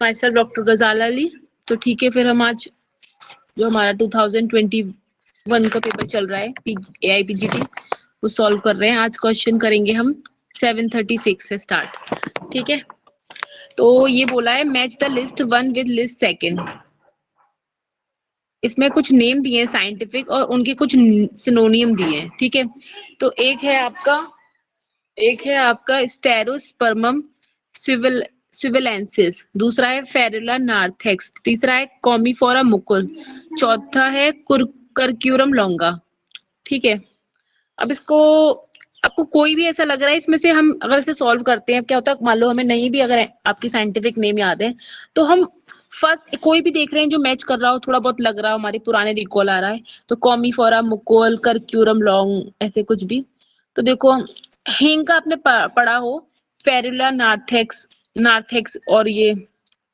My self doctor गजाला अली। तो ठीक है, फिर हम आज जो हमारा 2021 का पेपर चल रहा है AIPGT वो सॉल्व कर रहे हैं। आज क्वेश्चन करेंगे हम 736 से स्टार्ट। ठीक है, तो ये बोला है match the list 1 with list second. इसमें कुछ नेम दिए हैं साइंटिफिक और उनके कुछ सिनोनियम दिए हैं। ठीक है, तो एक है आपका स्टेरोस्पर्मम सिविलेंसिस, दूसरा है फेरुला नार्थेक्स, तीसरा है कॉमीफोरा मुकुल, चौथा है कर्क्यूरम लॉन्गा। ठीक है, अब इसको आपको कोई भी ऐसा लग रहा है इसमें से, हम अगर इसे सॉल्व करते हैं क्या होता है, मान लो हमें नहीं भी अगर आपकी साइंटिफिक नेम याद है तो हम फर्स्ट कोई भी देख रहे हैं जो मैच कर रहा हो, थोड़ा बहुत लग रहा हो, हमारे पुराने रिकॉल आ रहा है, तो कॉमीफोरा मुकुल कर्क्यूरम लॉन्ग ऐसे कुछ भी। तो देखो हींग का आपने पढ़ा हो, फेरुला नार्थेक्स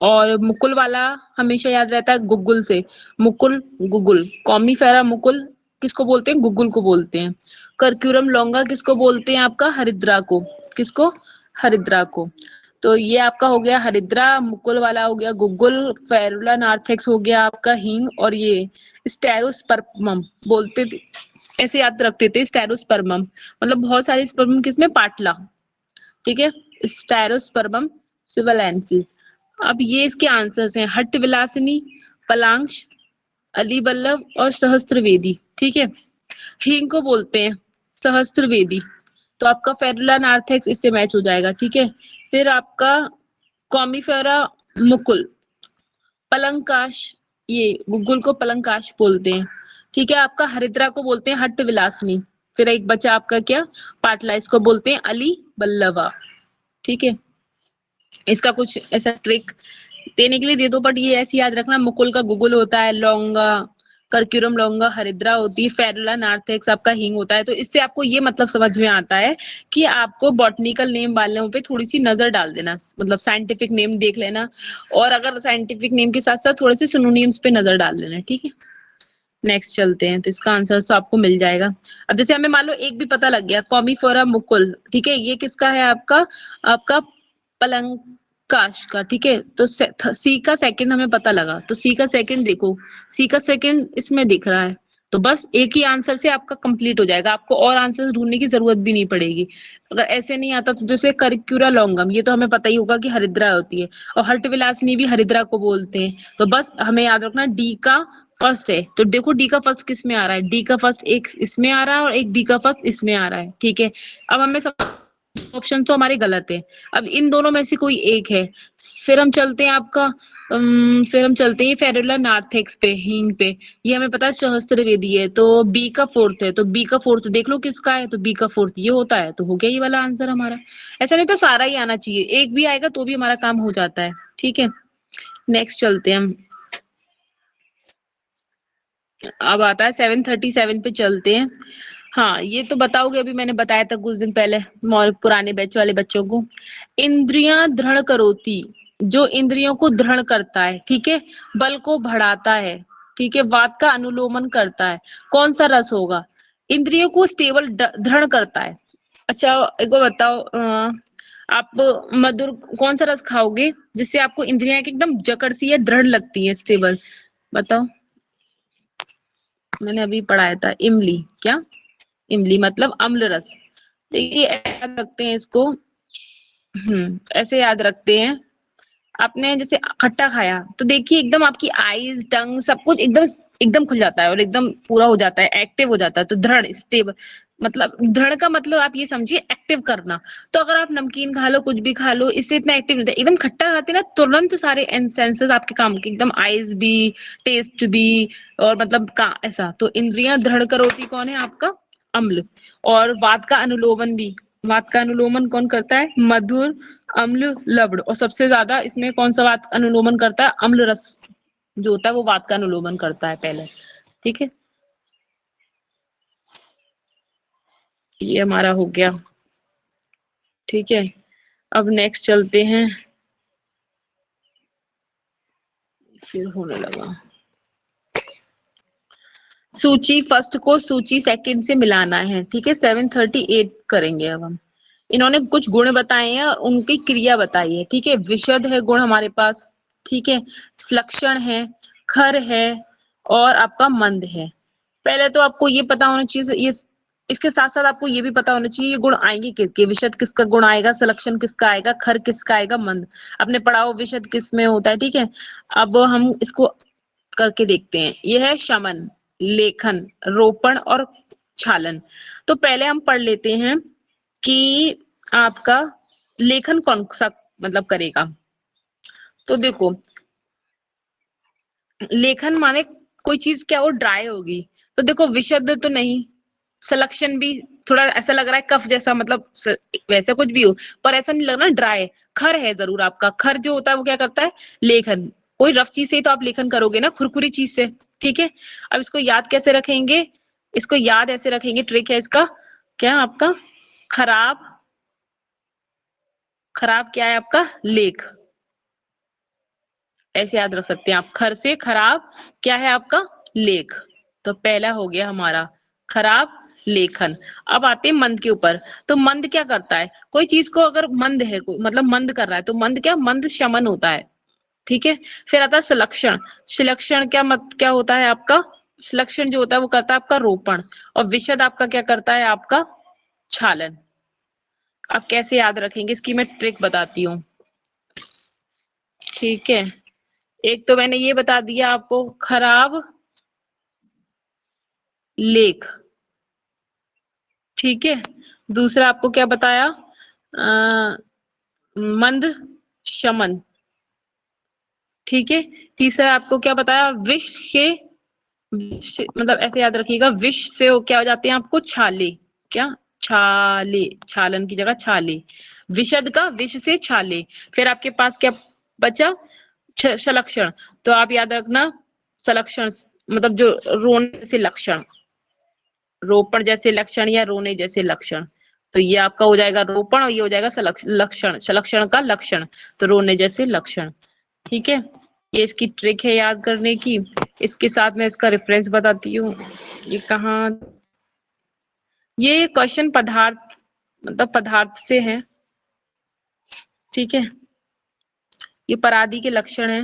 और मुकुल वाला हमेशा याद रहता है गुगुल से, मुकुल गुगुल, कॉमीफेरा मुकुल किसको बोलते हैं, गुगुल को बोलते हैं। कर्क्यूरम लॉन्गा किसको बोलते हैं, आपका हरिद्रा को, किसको, हरिद्रा को। तो ये आपका हो गया हरिद्रा, मुकुल वाला हो गया गुगुल, फेरुला नार्थेक्स हो गया आपका हींग, और ये स्टेरोस्पर्मम बोलते थे, ऐसे याद रखते थे स्टेरोस्पर्मम, मतलब बहुत सारे स्पर्मम किसमें, पाटला। ठीक है, स्टेरोस्पर्मम सिविलेंसिस। अब ये इसके आंसर्स हैं, हट्ट विलासिनी, पलांक्ष, अली बल्लभ और सहस्त्रवेदी। ठीक है, हींग को बोलते हैं सहस्त्रवेदी, तो आपका फेरुला नार्थेक्स इससे मैच हो जाएगा। ठीक है, फिर आपका कॉमीफेरा मुकुल, पलंकाश, ये गुगुल को पलंकाश बोलते हैं। ठीक है, आपका हरिद्रा को बोलते हैं हट्ट विलासनी, फिर एक बचा आपका क्या, पाटला, इसको बोलते हैं अली बल्लभा। ठीक है, इसका कुछ ऐसा ट्रिक देने के लिए दे दो, बट ये ऐसे याद रखना, मुकुल का गुगुल होता है, लौंगा कर्क्यूरम लौंगा हरिद्रा होती है, फेरुला नार्थेक्स आपका हींग होता है। तो इससे आपको ये मतलब समझ में आता है कि आपको बॉटनिकल नेम वालों पे थोड़ी सी नजर डाल देना, मतलब साइंटिफिक नेम देख लेना, और अगर साइंटिफिक नेम के साथ साथ थोड़े से सिनोनिम्स पे नजर डाल लेना। ठीक है, नेक्स्ट चलते हैं, तो इसका आंसर तो आपको मिल जाएगा। अब जैसे हमें मान लो एक भी पता लग गया, कॉमीफोरा मुकुल, ठीक है, ये किसका है, आपका आपका पलंकाश का। ठीक है, तो सी का सेकंड हमें पता लगा, तो सी का सेकंड देखो, सी का सेकंड इसमें दिख रहा है, तो बस एक ही आंसर से आपका कंप्लीट हो जाएगा, आपको और आंसर ढूंढने की जरूरत भी नहीं पड़ेगी। अगर ऐसे नहीं आता तो जैसे कर्क्यूरा लॉन्गम, ये तो हमें पता ही होगा कि हरिद्रा होती है, और हर्ट विलासनी भी हरिद्रा को बोलते हैं। तो बस हमें याद रखना डी का फर्स्ट है, तो देखो डी का फर्स्ट किस में आ रहा है, डी का फर्स्ट एक इसमें आ रहा है और एक डी का फर्स्ट इसमें आ रहा है। ठीक है, अब हमें सब ऑप्शन तो हमारे गलत है, अब इन दोनों में से कोई एक है। फिर हम चलते हैं आपका फिर हम चलते हैं फेरुला नार्थेक्स पे, हींग पे, ये हमें पता है सहस्त्रवेदी है, तो बी का फोर्थ है, तो बी का फोर्थ देख लो किसका है, तो बी का फोर्थ ये होता है, तो हो गया ये वाला आंसर हमारा। ऐसा नहीं तो सारा ही आना चाहिए, एक भी आएगा तो भी हमारा काम हो जाता है। ठीक है, नेक्स्ट चलते हैं हम, अब आता है 737 पे चलते हैं। हाँ, ये तो बताओगे, अभी मैंने बताया था कुछ दिन पहले पुराने बैच वाले बच्चों को, इंद्रियां दृढ़ करोती, जो इंद्रियों को दृढ़ करता है, ठीक है, बल को बढ़ाता है, ठीक है, वात का अनुलोमन करता है, कौन सा रस होगा, इंद्रियों को स्टेबल दृढ़ करता है। अच्छा एक बार बताओ, आप मधुर कौन सा रस खाओगे जिससे आपको इंद्रियां एकदम जकड़ सी है, दृढ़ लगती है, स्टेबल, बताओ। मैंने अभी पढ़ाया था इमली, क्या, इमली मतलब अम्ल रस। देखिए याद रखते हैं इसको, ऐसे याद रखते हैं, आपने जैसे खट्टा खाया तो देखिए एकदम आपकी आईज टंग सब कुछ एकदम एकदम खुल जाता है और एकदम पूरा हो जाता है, एक्टिव हो जाता है, तो दृढ़ स्टेबल, मतलब दृढ़ का मतलब आप ये समझिए एक्टिव करना। तो अगर आप नमकीन खा लो, कुछ भी खा लो, इससे इतना एक्टिव नहीं होता, एकदम खट्टा खाते ना तुरंत सारे सेंसेस आपके काम के, एकदम आईज भी, टेस्ट भी, और मतलब का ऐसा, तो इंद्रियां दृढ़ करोती कौन है, आपका अम्ल। और वात का अनुलोमन भी, वात का अनुलोमन कौन करता है, मधुर, अम्ल, लवण, और सबसे ज्यादा इसमें कौन सा वात अनुलोमन करता है, अम्ल रस जो होता है वो वात का अनुलोमन करता है पहले। ठीक है, ये हमारा हो गया। ठीक है, अब नेक्स्ट चलते हैं, फिर होने लगा, सूची फर्स्ट को सूची सेकंड से मिलाना है। ठीक है, 738 करेंगे अब हम। इन्होंने कुछ गुण बताए हैं और उनकी क्रिया बताई है। ठीक है, विशद है गुण हमारे पास, ठीक है, लक्षण है, खर है और आपका मंद है। पहले तो आपको ये पता होना चाहिए, ये इसके साथ साथ आपको ये भी पता होना चाहिए ये गुण आएंगे किसके, विशद किसका गुण आएगा, सलक्षण किसका आएगा, खर किसका आएगा, मंद। आपने पढ़ा हो विशद किस में होता है, ठीक है। अब हम इसको करके देखते हैं। यह है शमन, लेखन, रोपण और छालन। तो पहले हम पढ़ लेते हैं कि आपका लेखन कौन सा मतलब करेगा। तो देखो, लेखन माने कोई चीज क्या वो ड्राई होगी, तो देखो विशद तो नहीं, सलक्षण भी थोड़ा ऐसा लग रहा है कफ जैसा, मतलब वैसा कुछ भी हो, पर ऐसा नहीं लग रहा ड्राई। खर है जरूर आपका, खर जो होता है वो क्या करता है, लेखन। कोई रफ चीज से ही तो आप लेखन करोगे ना, खुरखुरी चीज से, ठीक है। अब इसको याद कैसे रखेंगे, इसको याद ऐसे रखेंगे, ट्रिक है इसका, क्या आपका खराब, खराब क्या है आपका लेख, ऐसे याद रख सकते हैं आप, खर से खराब क्या है आपका लेख। तो पहला हो गया हमारा खराब लेखन। अब आते हैं मंद के ऊपर। तो मंद क्या करता है, कोई चीज को अगर मंद है, मतलब मंद कर रहा है, तो मंद क्या, मंद शमन होता है, ठीक है। फिर आता है सुलक्षण। सुलक्षण क्या क्या होता है आपका, सुलक्षण जो होता है वो करता है आपका रोपण, और विशद आपका क्या करता है आपका छालन। अब कैसे याद रखेंगे इसकी मैं ट्रिक बताती हूँ, ठीक है। एक तो मैंने ये बता दिया आपको खराब लेख, ठीक है। दूसरा आपको क्या बताया, मंद शमन, ठीक है। तीसरा आपको क्या बताया, विष के, मतलब ऐसे याद रखिएगा, विष से क्या हो जाते हैं आपको छाले, क्या छाले, छालन की जगह छाले, विशद का विष से छाले। फिर आपके पास क्या बचा, सलक्षण। तो आप याद रखना सलक्षण मतलब जो रोने से लक्षण, रोपण जैसे लक्षण या रोने जैसे लक्षण। तो ये आपका हो जाएगा रोपण और ये हो जाएगा लक्षण, सलक्षण का लक्षण, तो रोने जैसे लक्षण, ठीक है। ये इसकी ट्रिक है याद करने की। इसके साथ मैं इसका रेफरेंस बताती हूँ, ये कहाँ, ये क्वेश्चन पदार्थ मतलब पदार्थ से है, ठीक है। ये परादी के लक्षण है।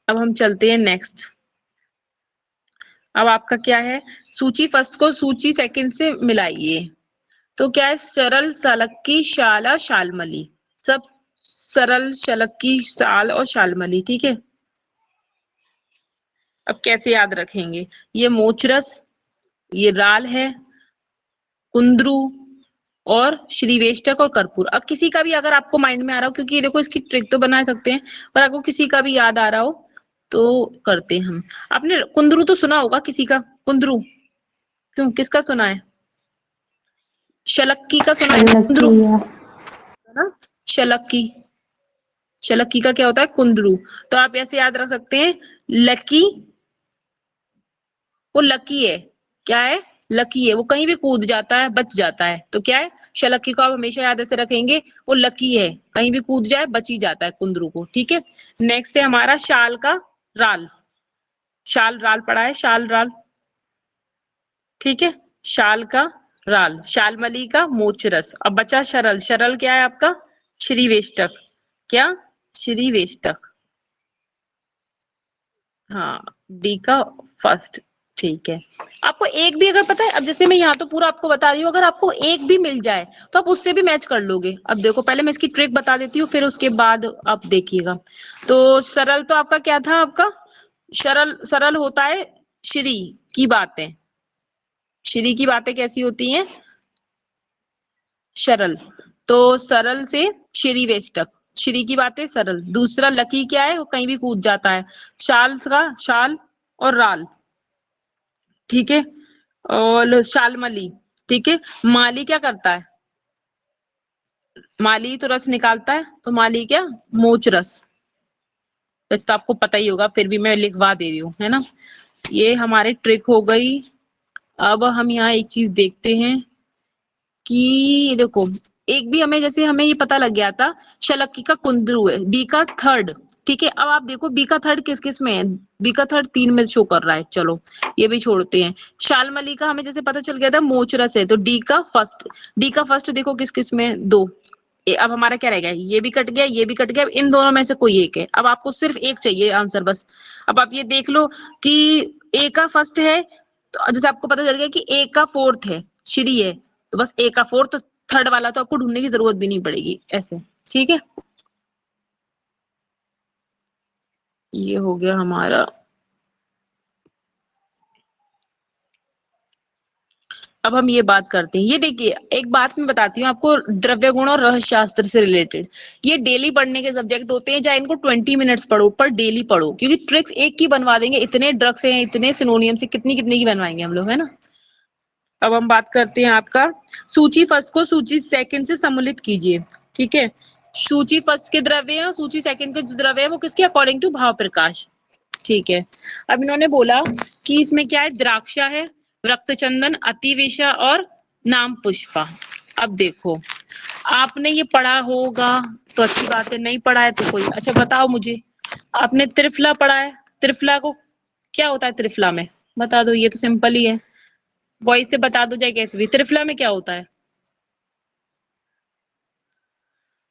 अब हम चलते हैं नेक्स्ट। अब आपका क्या है, सूची फर्स्ट को सूची सेकंड से मिलाइए। तो क्या है, सरल सलक्की शाला शालमली, सब सरल शलक्की शाल और शालमली, ठीक है। अब कैसे याद रखेंगे, ये मोचरस, ये राल है, कुंद्रू और श्रीवेष्टक और कर्पूर। अब किसी का भी अगर आपको माइंड में आ रहा हो, क्योंकि ये देखो इसकी ट्रिक तो बना सकते हैं, पर आपको किसी का भी याद आ रहा हो तो करते हैं हम। आपने कुंद्रू तो सुना होगा किसी का, कुंद्रू क्यों, किसका सुना है, शलक्की का सुना है, कुंद्रू ना, शलक्की, शलक्की का क्या होता है कुंद्रू। तो आप ऐसे याद रख सकते हैं, लकी, वो लकी है, क्या है, लकी है, वो कहीं भी कूद जाता है बच जाता है, तो क्या है शलक्की को आप हमेशा याद ऐसे रखेंगे, वो लकी है, कहीं भी कूद जाए बच ही जाता है कुंदरू को, ठीक है। नेक्स्ट है हमारा शाल का राल, शाल राल पड़ा है, शाल राल, ठीक है। शाल का राल, शालमली का मोचरस। अब बचा शरल, शरल क्या है आपका श्रीवेष्टक, क्या श्रीवेष्टक, हाँ डी का फर्स्ट, ठीक है। आपको एक भी अगर पता है, अब जैसे मैं यहाँ तो पूरा आपको बता रही हूँ, अगर आपको एक भी मिल जाए तो आप उससे भी मैच कर लोगे। अब देखो पहले मैं इसकी ट्रिक बता देती हूँ, फिर उसके बाद आप देखिएगा। तो सरल तो आपका क्या था, आपका सरल, सरल होता है श्री की बातें, श्री की बातें कैसी होती हैं सरल, तो सरल से श्री वेष्टक, श्री की बातें सरल। दूसरा लकी क्या है, वो कहीं भी कूद जाता है, शाल का शाल और राल, ठीक है। और शालमली, ठीक है। माली क्या करता है, माली तो रस निकालता है, तो माली क्या मोच रस, वैसे तो आपको पता ही होगा, फिर भी मैं लिखवा दे रही हूँ, है ना। ये हमारी ट्रिक हो गई। अब हम यहाँ एक चीज देखते हैं कि देखो, एक भी हमें, जैसे हमें ये पता लग गया था शलक्की का कुंदरू है, बी का थर्ड, ठीक है। अब आप देखो बी का थर्ड किस किस में है, बी का थर्ड 3 में शो कर रहा है, चलो ये भी छोड़ते हैं। शालमली का हमें जैसे पता चल गया था मोचरस है, तो डी का फर्स्ट, डी का फर्स्ट देखो किस किस में है, 2, अब हमारा क्या रह गया, ये भी कट गया, ये भी कट गया, अब इन दोनों में से कोई एक है। अब आपको सिर्फ एक चाहिए आंसर बस। अब आप ये देख लो कि ए का फर्स्ट है, तो जैसे आपको पता चल गया कि ए का फोर्थ है, श्री है, तो बस ए का फोर्थ, थर्ड वाला तो आपको ढूंढने की जरूरत भी नहीं पड़ेगी ऐसे। ठीक है, ये हो गया हमारा। अब हम ये बात करते हैं, ये देखिए एक बात मैं बताती हूँ आपको, द्रव्य गुण और रस शास्त्र से रिलेटेड, ये डेली पढ़ने के सब्जेक्ट होते हैं, चाहे इनको 20 मिनट्स पढ़ो पर डेली पढ़ो, क्योंकि ट्रिक्स एक की बनवा देंगे, इतने ड्रग्स हैं, इतने सिनोनियम से कितनी कितनी की बनवाएंगे हम लोग, है ना। अब हम बात करते हैं आपका, सूची फर्स्ट को सूची सेकंड से सम्मिलित कीजिए। ठीक है, सूची फर्स्ट के द्रव्य है और सूची सेकंड के जो द्रव्य है वो किसके अकॉर्डिंग टू भाव प्रकाश। ठीक है, अब इन्होंने बोला कि इसमें क्या है, द्राक्षा है, रक्तचंदन, अतिवेशा और नाम पुष्पा। अब देखो आपने ये पढ़ा होगा तो अच्छी बात है, नहीं पढ़ा है तो कोई, अच्छा बताओ मुझे, आपने त्रिफला पढ़ा है, त्रिफला को क्या होता है, त्रिफला में बता दो, ये तो सिंपल ही है, वॉइस से बता दो चाहे कैसे भी, त्रिफला में क्या होता है,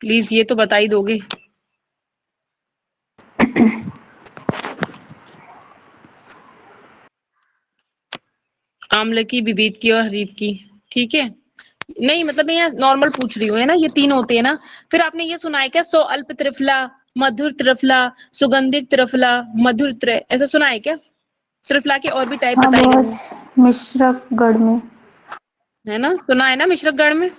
प्लीज ये तो बता ही दोगे। आम्ल की, विविध की और हरित की। ठीक है, नहीं मतलब मैं यहाँ नॉर्मल पूछ रही हूँ, है ना, ये तीन होते हैं ना। फिर आपने ये सुना है क्या, सो अल्प त्रिफला, मधुर त्रिफला, सुगंधित त्रिफला, मधुर त्रै, ऐसा सुना है क्या, त्रिफला के और भी टाइप हाँ बताए गए हैं, बॉस, मिश्रकगढ़ में। है ना, सुना है ना मिश्रकगढ़ में।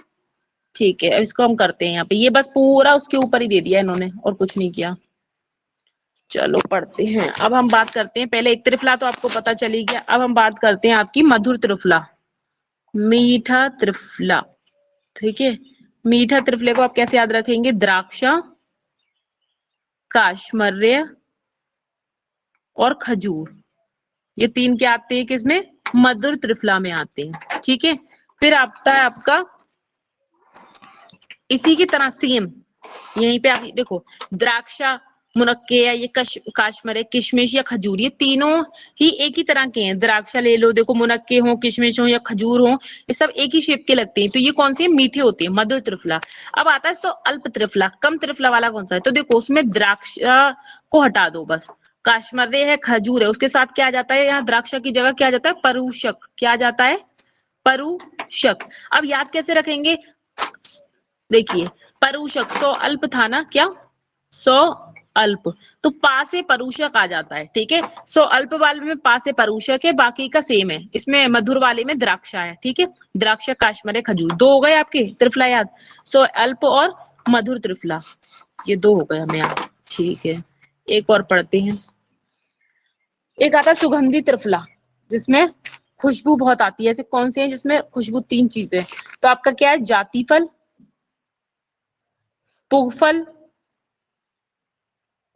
ठीक है, अब इसको हम करते हैं यहाँ पे, ये बस पूरा उसके ऊपर ही दे दिया इन्होंने और कुछ नहीं किया। चलो पढ़ते हैं, अब हम बात करते हैं, पहले एक त्रिफला तो आपको पता चली गया, अब हम बात करते हैं आपकी मधुर त्रिफला, मीठा त्रिफला। ठीक है, मीठा त्रिफले को आप कैसे याद रखेंगे, द्राक्षा, काशमर्य और खजूर, ये तीन क्या आते हैं किसमें, मधुर त्रिफला में आते हैं। ठीक है, फिर आता है आपका इसी की तरह सेम, यहीं पे आप देखो, द्राक्षा, मुनक्के या ये काशमरे, किशमिश या खजूर, ये तीनों ही एक ही तरह के हैं। द्राक्षा ले लो, देखो मुनक्के हो, किशमिश हो या खजूर हो, ये सब एक ही शेप के लगते हैं, तो ये कौन से मीठे होते हैं, मधुर त्रिफला। अब आता है तो अल्प त्रिफला, कम त्रिफला वाला कौन सा है, तो देखो उसमें द्राक्षा को हटा दो बस, काशमरे है, खजूर है, उसके साथ क्या आ जाता है, यहाँ द्राक्षा की जगह क्या आ जाता है, परूषक, क्या आ जाता है, परूषक। अब याद कैसे रखेंगे, देखिए परूषक, सो अल्प था ना, क्या सो अल्प, तो पा से परूषक आ जाता है। ठीक है, सो अल्प वाले में पा से परूषक है, बाकी का सेम है, इसमें मधुर वाले में द्राक्षा है। ठीक है, द्राक्षा, काशमरे, खजूर, दो हो गए आपके त्रिफला याद, सो अल्प और मधुर त्रिफला, ये दो हो गए हमें याद। ठीक है, एक और पढ़ते हैं, एक आता है सुगंधी त्रिफला, जिसमें खुशबू बहुत आती है, ऐसे कौन से हैं जिसमें खुशबू, तीन चीजें, तो आपका क्या है, जाति फल, पुगफल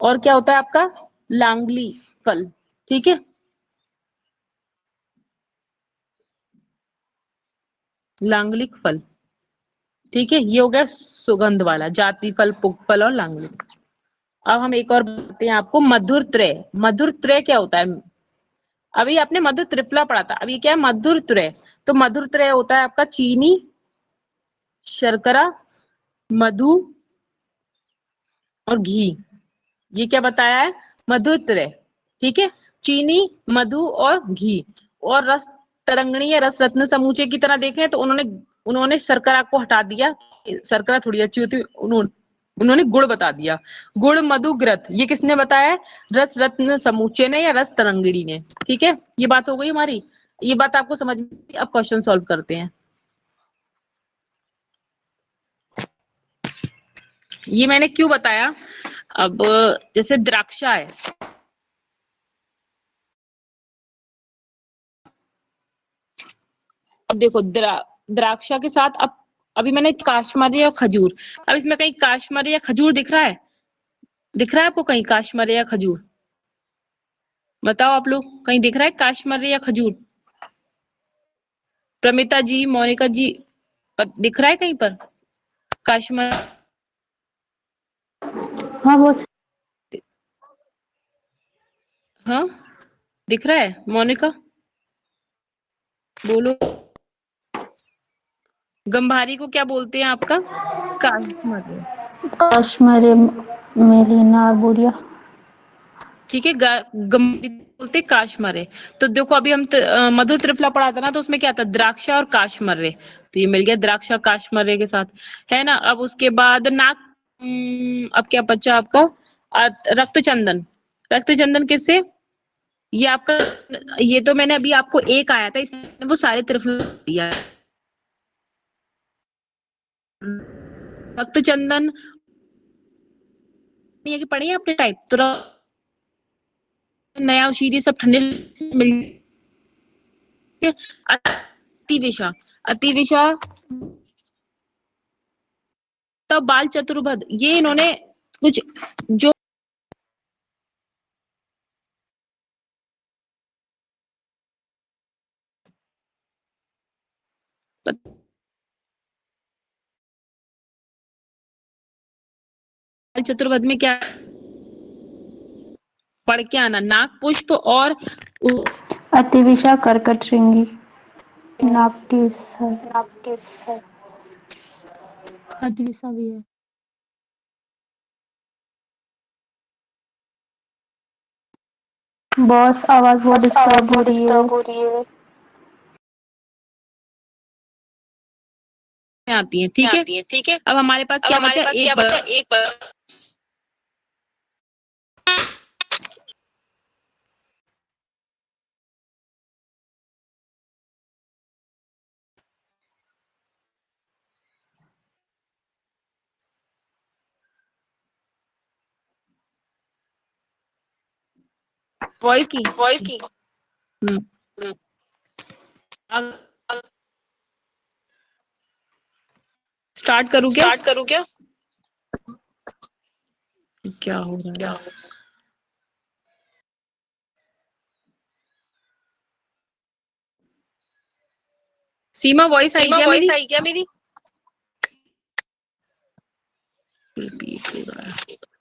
और क्या होता है आपका, लांगली फल। ठीक है, लांगलिक फल। ठीक है, ये हो गया सुगंध वाला, जाति फल, पुगफल और लांगलिक। अब हम एक और बताते हैं आपको, मधुर त्रय, मधुर त्रय क्या होता है, अभी आपने मधुर त्रिफला पढ़ा था, अब ये क्या है, मधुर त्रय, तो मधुर त्रय होता है आपका चीनी, शर्करा, मधु और घी, ये क्या बताया है, मधुर त्रय। ठीक है, चीनी, मधु और घी, और रस तरंगणी या रस रत्न समूचे की तरह देखें तो उन्होंने उन्होंने शर्करा को हटा दिया, शर्करा थोड़ी अच्छी होती, उन्होंने गुड़ बता दिया, गुड़, मधु, घृत, ये किसने बताया है, रस रत्न समूचे ने या रस तरंगिणी ने। ठीक है, ये बात हो गई हमारी, ये बात आपको समझ में, अब क्वेश्चन सॉल्व करते हैं। ये मैंने क्यों बताया, अब जैसे द्राक्षा है, अब देखो द्राक्षा के साथ, अब अभी मैंने काशमरी और खजूर, अब इसमें कहीं काशमरी या खजूर दिख रहा है, दिख रहा है आपको कहीं काशमरी या खजूर, बताओ आप लोग, कहीं दिख रहा है काशमरी या खजूर, प्रमिता जी, मोनिका जी, दिख रहा है कहीं पर काशमर, हाँ बॉस। हाँ दिख रहा है, मोनिका बोलो, गंभारी को क्या बोलते हैं आपका? काशमरे। काश्मरे मेलिना आर्बोरिया। ठीक है, गंभारी बोलते हैं काशमरे। तो देखो अभी हम मधु त्रिफला पढ़ा था ना, तो उसमें क्या था, द्राक्षा और काशमरे। तो ये मिल गया द्राक्षा काशमरे के साथ, है ना। अब उसके बाद अब क्या बचा आपका? रक्तचंदन। रक्तचंदन किससे? ये आपका, ये तो मैंने अभी आपको एक आया था, इसने वो सारे त्रिफला दिया। रक्तचंदन ये कि पढ़े हैं आपने टाइप, तो नया शीरी सब ठंडे मिल। अतिविषा। अतिविषा तब बाल चतुर्भद, ये इन्होंने कुछ जो बाल चतुर्भद में क्या पढ़ के आना, नाग पुष्प और अतिविषा कर्कट श्रृंगी। नाक के सर। अतिविषा भी है। बॉस आवाज बहुत डिस्टर्ब हो रही है। आती है, ठीक है। ठीक है। अब हमारे पास अब क्या हमारे बचा? पास क्या बचा? एक वॉइस की। वॉइस की। स्टार्ट करूँ क्या? स्टार्ट करूँ क्या? क्या हो रहा है? सीमा वॉइस आई सीमा क्या वॉइस मेरी? आई क्या मेरी? रिपीट हो रहा है।